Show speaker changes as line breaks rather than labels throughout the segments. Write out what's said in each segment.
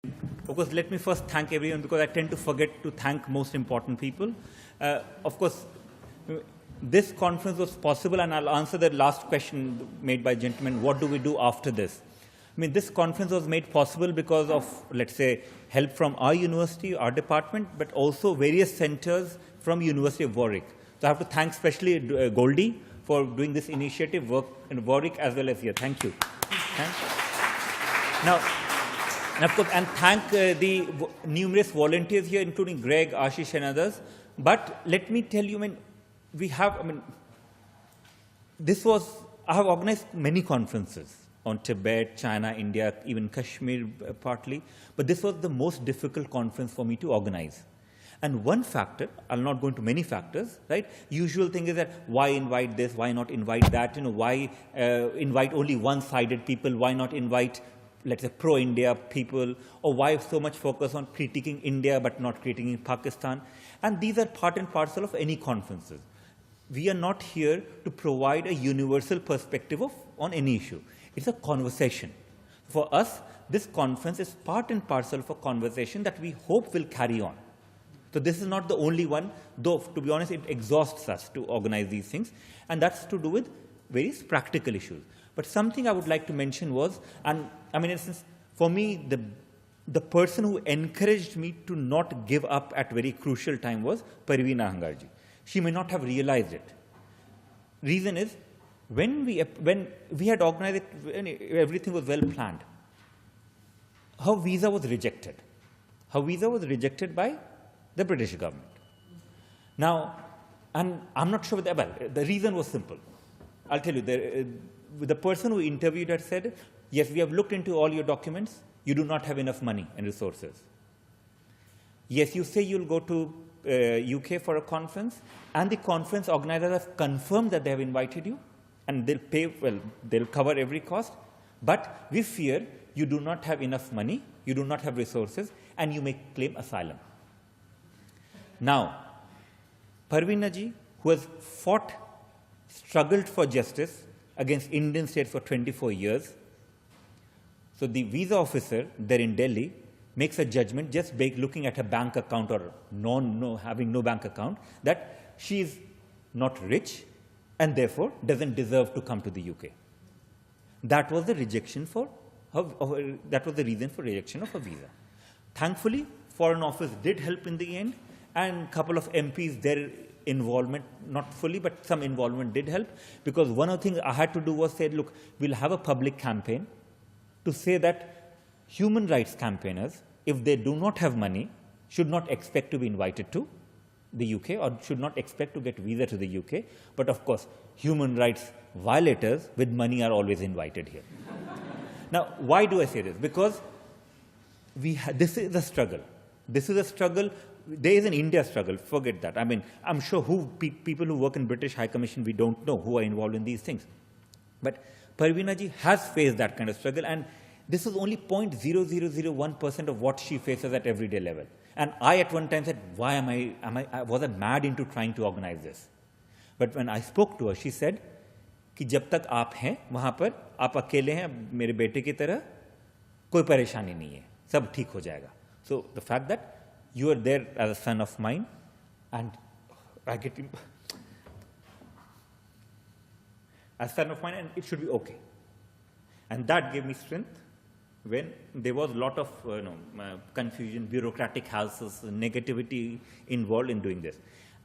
Of course, let me first thank everyone because I tend to forget to thank most important people. Of course, this conference was possible, and I'll answer the last question made by gentlemen, what do we do after this? I mean, this conference was made possible because of, let's say, help from our university, our department, but also various centers from University of Warwick. So I have to thank especially Goldie for doing this initiative, work in Warwick as well as here. Thank you. Now, and of course, and thank the numerous volunteers here, including Greg, Ashish, and others. But let me tell you, I have organized many conferences on Tibet, China, India, even Kashmir partly. But this was the most difficult conference for me to organize. And one factor, I'll not go into many factors, right? Usual thing is that why invite this, why not invite that? Why invite only one-sided people? Why not invite, let's say, pro-India people? Or why so much focus on critiquing India but not critiquing Pakistan? And these are part and parcel of any conferences. We are not here to provide a universal perspective on any issue. It's a conversation. For us, this conference is part and parcel of a conversation that we hope will carry on. So this is not the only one, though, to be honest, it exhausts us to organize these things, and that's to do with various practical issues. But something I would like to mention was, and I mean, in a sense, for me, the person who encouraged me to not give up at very crucial time was Parveena Hangarji. She may not have realized it. Reason is, when we had organized it, when everything was well planned, her visa was rejected. Her visa was rejected by the British government. Now, and I'm not sure, the reason was simple. I'll tell you, the person who interviewed her said, yes, we have looked into all your documents, you do not have enough money and resources. Yes, you say you'll go to UK for a conference, and the conference organizers have confirmed that they have invited you, and they'll pay, well, they'll cover every cost, but we fear you do not have enough money, you do not have resources, and you may claim asylum. Now, Parveena ji, who has struggled for justice against Indian state for 24 years, so the visa officer there in Delhi makes a judgment just by looking at her bank account or having no bank account, that she is not rich and therefore doesn't deserve to come to the UK. That was the rejection for her, that was the reason for rejection of her visa. Thankfully, Foreign Office did help in the end, and a couple of MPs, their involvement, not fully, but some involvement did help, because one of the things I had to do was say, look, we'll have a public campaign to say that human rights campaigners, if they do not have money, should not expect to be invited to the UK or should not expect to get visa to the UK. But of course, human rights violators with money are always invited here. Now, why do I say this? Because this is a struggle. This is a struggle. There is an India struggle, forget that. I mean, I'm sure people who work in British High Commission, we don't know who are involved in these things. But Parveena ji has faced that kind of struggle, and this is only 0.0001% of what she faces at everyday level. And I at one time said, why was I mad into trying to organize this? But when I spoke to her, she said, कि जब तक आप हैं वहाँ पर, आप अकेले हैं मेरे बेटे की तरह, कोई परेशानी नहीं है, सब ठीक हो जाएगा. So the fact that you are there as a son of mine, and I get him as son of mine, and it should be okay. And that gave me strength when there was a lot of confusion, bureaucratic houses, negativity involved in doing this.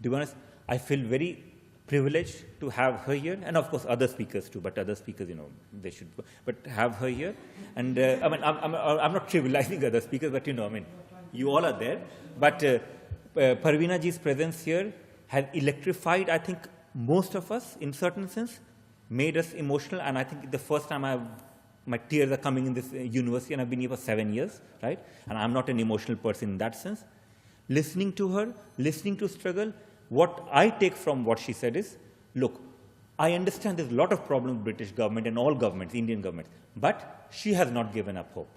To be honest, I feel very privileged to have her here, and of course other speakers too, but other speakers, they should, but have her here. And I'm not trivializing other speakers, but you all are there. But Parveena ji's presence here has electrified, I think, most of us in certain sense, made us emotional, and I think the first time my tears are coming in this university, and I've been here for 7 years, right? And I'm not an emotional person in that sense. Listening to her, listening to struggle, what I take from what she said is, look, I understand there's a lot of problems with British government and all governments, Indian governments, but she has not given up hope.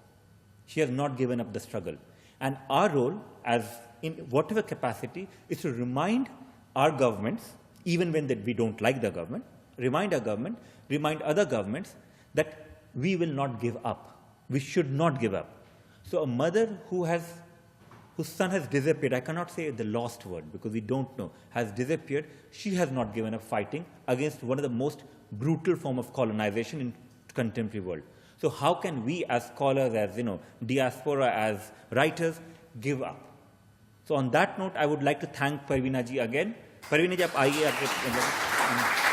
She has not given up the struggle. And our role, as in whatever capacity, is to remind our governments, even when we don't like the government, remind our government, remind other governments that we will not give up. We should not give up. So a mother whose son has disappeared, I cannot say the lost word because we don't know, has disappeared, she has not given up fighting against one of the most brutal form of colonization in contemporary world. So how can we as scholars, as diaspora, as writers, give up? So on that note, I would like to thank Parveena ji again. Parveena ji, आप आइए आगे.